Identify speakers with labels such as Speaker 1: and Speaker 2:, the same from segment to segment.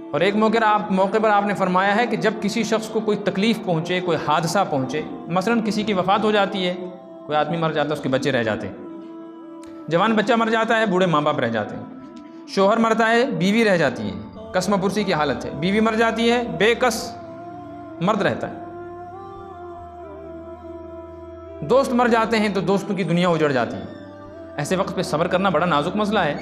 Speaker 1: और एक मौके पर आपने फरमाया है कि जब किसी शख्स को कोई तकलीफ़ पहुँचे, कोई हादसा पहुँचे, मसलन किसी की वफ़ात हो जाती है, कोई आदमी मर जाता है, उसके बच्चे रह जाते हैं, जवान बच्चा मर जाता है, बूढ़े माँ बाप रह जाते हैं, शोहर मरता है, बीवी रह जाती है, कसम पुरसी की हालत है, बीवी मर जाती है, बेकस मर्द रहता है, दोस्त मर जाते हैं तो दोस्तों की दुनिया उजड़ जाती है। ऐसे वक्त पे सब्र करना बड़ा नाजुक मसला है।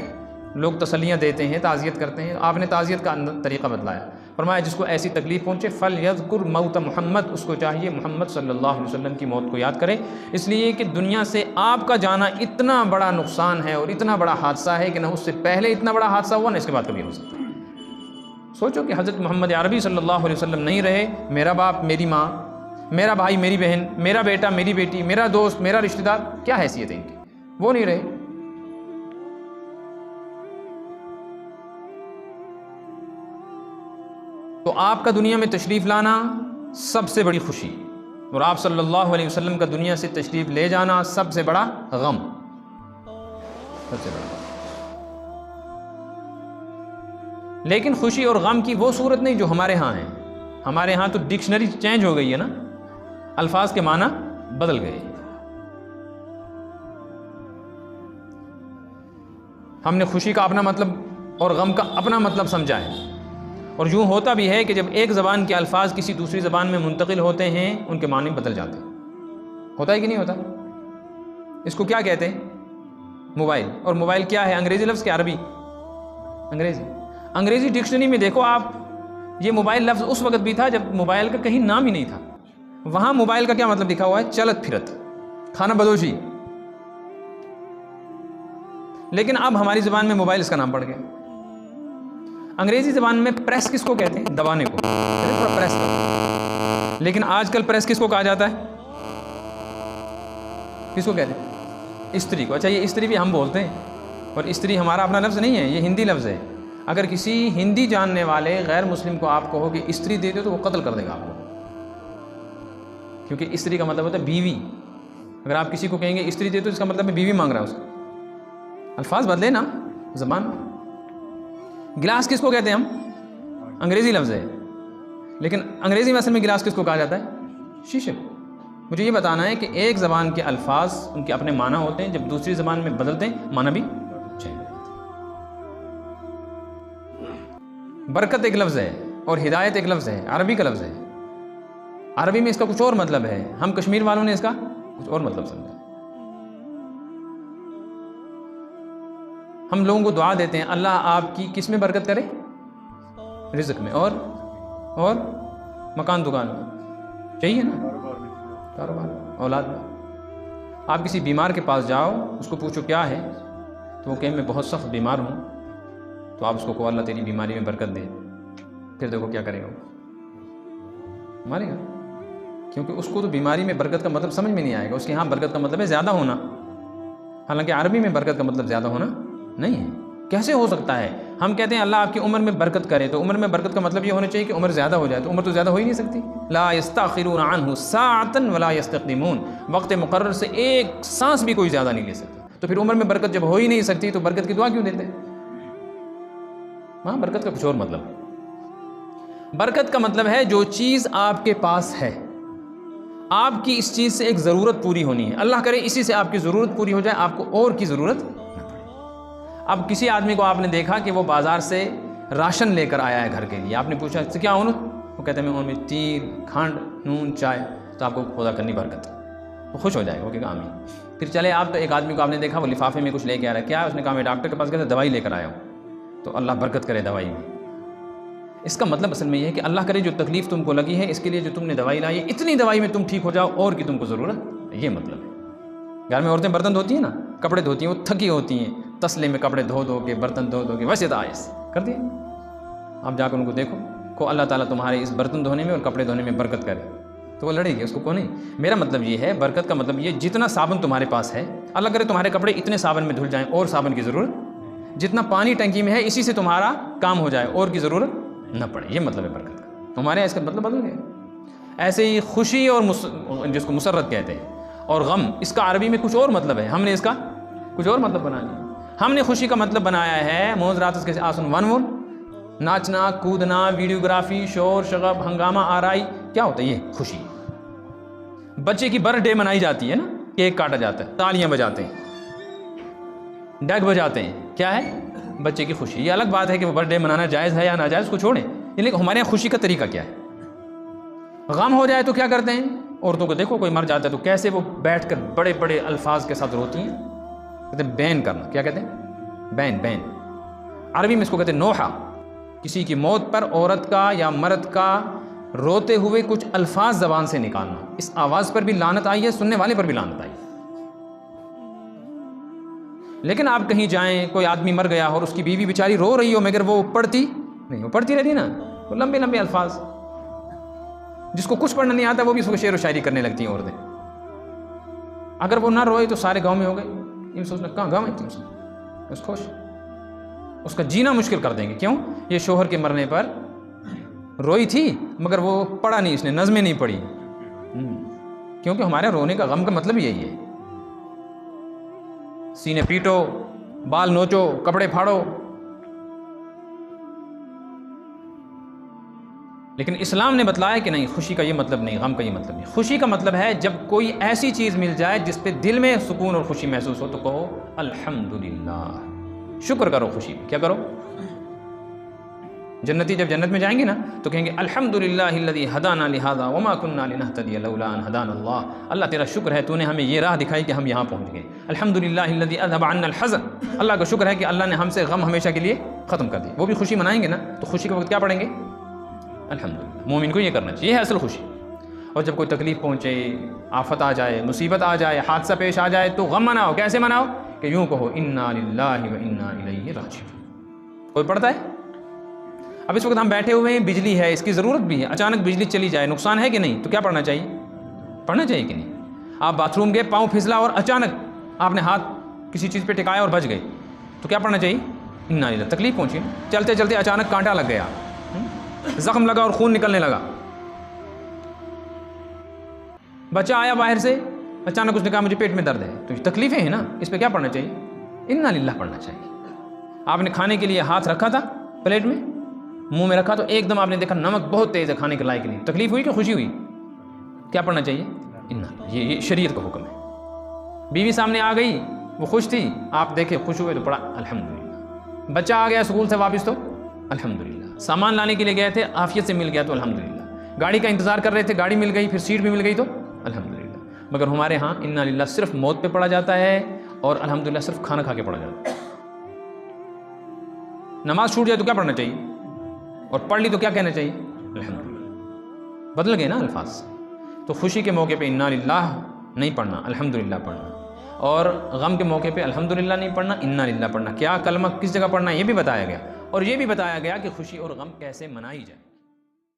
Speaker 1: लोग तसल्लियाँ देते हैं, ताज़ियत करते हैं, आपने ताज़ियत का तरीक़ा बतलाया। फरमाया जिसको ऐसी तकलीफ़ पहुँचे फल यज़कुर मौत मोहम्मद, उसको चाहिए मोहम्मद सल्लल्लाहु अलैहि वसल्लम की मौत को याद करे, इसलिए कि दुनिया से आपका जाना इतना बड़ा नुकसान है और इतना बड़ा हादसा है कि ना उससे पहले इतना बड़ा हादसा हुआ ना इसके बाद कभी हो सकता है। सोचो कि हज़रत मोहम्मद अरबी सल्लल्लाहु अलैहि वसल्लम नहीं रहे, मेरा बाप मेरी माँ, मेरा भाई मेरी बहन, मेरा बेटा मेरी बेटी, मेरा दोस्त मेरा रिश्तेदार, क्या हैसियत है इनकी, वो नहीं रहे। तो आपका दुनिया में तशरीफ़ लाना सबसे बड़ी खुशी, और आप सल्लल्लाहु अलैहि वसल्लम का दुनिया से तशरीफ़ ले जाना सबसे बड़ा गम, सबसे बड़ा। लेकिन खुशी और गम की वो सूरत नहीं जो हमारे यहाँ है। हमारे यहाँ तो डिक्शनरी चेंज हो गई है ना, अल्फाज के माना बदल गए। हमने खुशी का अपना मतलब और गम का अपना मतलब समझा है। और यूँ होता भी है कि जब एक ज़बान के अल्फाज किसी दूसरी ज़बान में मुंतकिल होते हैं, उनके माने बदल जाते हैं। होता है कि नहीं होता? इसको क्या कहते हैं? मोबाइल। और मोबाइल क्या है? अंग्रेज़ी लफ्ज़ के अरबी अंग्रेज़ी डिक्शनरी में देखो आप, ये मोबाइल लफ्ज़ उस वक़्त भी था जब मोबाइल का कहीं नाम ही नहीं था। वहाँ मोबाइल का क्या मतलब लिखा हुआ है? चलत फिरत, खाना बदोशी। लेकिन अब हमारी ज़बान में मोबाइल इसका नाम पड़ गया। अंग्रेजी ज़बान में प्रेस किसको कहते हैं? दबाने को, प्रेस कर। लेकिन आजकल प्रेस किसको कहा जाता है? किसको कहते हैं? स्त्री को। अच्छा, ये स्त्री भी हम बोलते हैं, और स्त्री हमारा अपना लफ्ज़ नहीं है, ये हिंदी लफ्ज़ है। अगर किसी हिंदी जानने वाले गैर मुस्लिम को आप कहो कि स्त्री दे दो तो वो कत्ल कर देगा आपको, क्योंकि स्त्री का मतलब होता है बीवी। अगर आप किसी को कहेंगे स्त्री दे दो, इसका मतलब है बीवी मांग रहा है उसका। अल्फाज बदले ना ज़बान। गिलास किसको कहते हैं हम? अंग्रेज़ी लफ्ज़ है, लेकिन अंग्रेज़ी में असल में गिलास किसको कहा जाता है? शीशे को। मुझे ये बताना है कि एक ज़बान के अल्फाज उनके अपने माना होते हैं, जब दूसरी ज़बान में बदलते हैं माना भी चेंज। बरकत एक लफ्ज़ है और हिदायत एक लफ्ज़ है, अरबी का लफ्ज़ है। अरबी में इसका कुछ और मतलब है, हम कश्मीर वालों ने इसका कुछ और मतलब समझा। हम लोगों को दुआ देते हैं अल्लाह आपकी किस में बरकत करे? रिज़्क़ में और मकान दुकान में, चाहिए ना, कारोबार, औलाद में। आप किसी बीमार के पास जाओ, उसको पूछो क्या है, तो वो कहे मैं बहुत सख्त बीमार हूँ, तो आप उसको कहो अल्लाह तेरी बीमारी में बरकत दे। फिर देखो क्या करेगा, मारेगा, क्योंकि उसको तो बीमारी में बरकत का मतलब समझ में नहीं आएगा। उसके यहाँ बरकत का मतलब है ज़्यादा होना, हालांकि अरबी में बरकत का मतलब ज़्यादा होना नहीं है। कैसे हो सकता है? हम कहते हैं अल्लाह आपकी उम्र में बरकत करे, तो उम्र में बरकत का मतलब ये होना चाहिए कि उम्र ज़्यादा हो जाए, तो उम्र तो ज़्यादा हो ही नहीं सकती। ला यस्तखिरून अन्हु साअतन वला यस्तक़दिमून, वक्त मुकर्रर से एक सांस भी कोई ज़्यादा नहीं ले सकता। तो फिर उम्र में बरकत जब हो ही नहीं सकती तो बरकत की दुआ क्यों देते? हाँ, बरकत का कुछ और मतलब है। बरकत का मतलब है जो चीज़ आपके पास है, आपकी इस चीज़ से एक ज़रूरत पूरी होनी है, अल्लाह करे इसी से आपकी ज़रूरत पूरी हो जाए, आपको और की ज़रूरत न पड़े। अब किसी आदमी को आपने देखा कि वो बाज़ार से राशन लेकर आया है घर के लिए, आपने पूछा इससे क्या होना, वो कहते हैं मैं उनमें तेल, खंड, नून, चाय, तो आपको खुदा करनी बरकत, वो खुश हो जाएगा, वो कहेगा आमीन। फिर चले आप तो एक आदमी को आपने देखा वो लिफाफे में कुछ लेके आ रहा है, क्या है? उसने कहा मैं डॉक्टर के पास गया था, दवाई लेकर आया हूँ, तो अल्लाह बरकत करे दवाई में। इसका मतलब असल में यह है कि अल्लाह करे जो तकलीफ़ तुमको लगी है, इसके लिए जो तुमने दवाई लाई है, इतनी दवाई में तुम ठीक हो जाओ और की तुमको ज़रूरत, ये मतलब है। घर में औरतें बर्तन धोती हैं ना, कपड़े धोती हैं, वो थकी होती हैं, तसले में कपड़े धो धो के, बर्तन धो धो के, वैसे तो आयस कर दिए। आप जाकर उनको देखो को अल्लाह ताला तुम्हारे इस बर्तन धोने में और कपड़े धोने में बरकत करे, तो वो लड़ेगी, उसको को नहीं। मेरा मतलब ये है, बरकत का मतलब ये, जितना साबुन तुम्हारे पास है, अल्लाह करे तुम्हारे कपड़े इतने साबुन में धुल जाएँ और साबुन की ज़रूरत, जितना पानी टंकी में है इसी से तुम्हारा काम हो जाए और की ज़रूरत न पड़े, ये मतलब है बरकत का। हमारे यहाँ इसका मतलब बदल गया। ऐसे ही खुशी और जिसको मुसर्रत कहते हैं, और गम, इसका अरबी में कुछ और मतलब है, हमने इसका कुछ और मतलब बना लिया। हमने खुशी का मतलब बनाया है मोज़रात के आसन वन नाचना, कूदना, वीडियोग्राफी, शोर शगब, हंगामा, आराई, क्या होता है? ये खुशी। बच्चे की बर्थडे मनाई जाती है ना, केक काटा जाता है, तालियां बजाते हैं, डग बजाते हैं, क्या है? बच्चे की खुशी। ये अलग बात है कि वो बर्थडे मनाना जायज़ है या नाजायज़, उसको छोड़ें। लेकिन हमारे यहाँ खुशी का तरीका क्या है? गम हो जाए तो क्या करते हैं? औरतों को देखो, कोई मर जाता है तो कैसे वो बैठकर बड़े बड़े अल्फाज के साथ रोती हैं। कहते हैं बैन करना। क्या कहते हैं? बैन। बैन अरबी में इसको कहते हैं नोहा। किसी की मौत पर औरत का या मर्द का रोते हुए कुछ अल्फाज ज़बान से निकालना। इस आवाज़ पर भी लानत आई है, सुनने वाले पर भी लानत आई है। लेकिन आप कहीं जाएं, कोई आदमी मर गया और उसकी बीवी बेचारी रो रही हो, मगर वो पढ़ती नहीं, वो पढ़ती रहती ना, वो लंबे लंबे अल्फाज। जिसको कुछ पढ़ना नहीं आता वो भी उसको शेर व शायरी करने लगती हैं औरतें। अगर वो ना रोए तो सारे गांव में हो गए। ये सोचना कहाँ गाँव है, तुम खुश, उसका जीना मुश्किल कर देंगे। क्यों? ये शोहर के मरने पर रोई थी मगर वो पढ़ा नहीं, इसने नज़में नहीं पढ़ी। क्योंकि हमारे रोने का गम का मतलब यही है। सीने पीटो, बाल नोचो, कपड़े फाड़ो। लेकिन इस्लाम ने बतलाया कि नहीं, खुशी का ये मतलब नहीं, गम का ये मतलब नहीं। खुशी का मतलब है जब कोई ऐसी चीज़ मिल जाए जिस पे दिल में सुकून और खुशी महसूस हो तो कहो अल्हम्दुलिल्लाह, शुक्र करो खुशी। क्या करो? जन्नती जब जन्नत में जाएंगे ना तो कहेंगे अल्हम्दुलिल्लाहिल्लज़ी हदाना लिहाज़ा वमा कुन्ना लिनहतदिया लौला अन हदाना अल्लाह। अल्लाह तेरा शुक्र है, तूने हमें ये राह दिखाई कि हम यहाँ पहुँच गए। अल्हम्दुलिल्लाहिल्लज़ी अज़हबा अन्नल हज़न। अल्लाह का शुक्र है कि अल्लाह ने हमसे गम हमेशा के लिए ख़त्म कर दिया। वो भी खुशी मनाएंगे ना तो खुशी के वक्त क्या पढ़ेंगे? अल्हम्दुलिल्लाह। मोमिन को ये करना चाहिए, ये है असल खुशी। और जब कोई तकलीफ़ पहुँचे, आफत आ जाए, मुसीबत आ जाए, हादसा पेश आ जाए तो गम मनाओ। कैसे मनाओ? कि यूँ कहो इन्ना लिल्लाहि व इन्ना इलैहि राजिऊन। कोई पढ़ता है? अब इस वक्त हम बैठे हुए हैं, बिजली है, इसकी ज़रूरत भी है, अचानक बिजली चली जाए, नुकसान है कि नहीं? तो क्या पढ़ना चाहिए? पढ़ना चाहिए कि नहीं? आप बाथरूम गए, पाँव फिसला और अचानक आपने हाथ किसी चीज़ पे टिकाया और बच गए तो क्या पढ़ना चाहिए? इन्ना लिल्लाहि। तकलीफ पहुँची, चलते चलते अचानक कांटा लग गया, जख्म लगा और खून निकलने लगा, बच्चा आया बाहर से, अचानक उसने कहा मुझे पेट में दर्द है, तो ये तकलीफें हैं ना, इस पे क्या पढ़ना चाहिए? इन्ना लिल्लाह पढ़ना चाहिए। आपने खाने के लिए हाथ रखा था प्लेट में, मुंह में रखा तो एकदम आपने देखा नमक बहुत तेज़ है खाने के लायक नहीं, तकलीफ हुई कि खुशी हुई? क्या पढ़ना चाहिए? इन्ना। ये शरीयत का हुक्म है। बीवी सामने आ गई, वो खुश थी, आप देखे खुश हुए तो पढ़ा अल्हम्दुलिल्लाह। बच्चा आ गया स्कूल से वापस तो अल्हम्दुलिल्लाह। सामान लाने के लिए गए थे, आफियत से मिल गया तो अल्हम्दुलिल्लाह। गाड़ी का इंतज़ार कर रहे थे, गाड़ी मिल गई, फिर सीट भी मिल गई तो अल्हम्दुलिल्लाह। मगर हमारे यहाँ इन्ना लिल्लाह सिर्फ मौत पे पढ़ा जाता है और अल्हम्दुलिल्लाह सिर्फ खाना खा के पढ़ा जाता है। नमाज छूट जाए तो क्या पढ़ना चाहिए? और पढ़ ली तो क्या कहना चाहिए? अल्हम्दुलिल्लाह। बदल गए ना अल्फाज। तो खुशी के मौके पे इन्ना लिल्लाह नहीं पढ़ना, अल्हम्दुलिल्लाह पढ़ना। और गम के मौके पे अल्हम्दुलिल्लाह नहीं पढ़ना, इन्ना लिल्लाह पढ़ना। क्या कलमा किस जगह पढ़ना ये भी बताया गया, और ये भी बताया गया कि खुशी और गम कैसे मनाई जाए।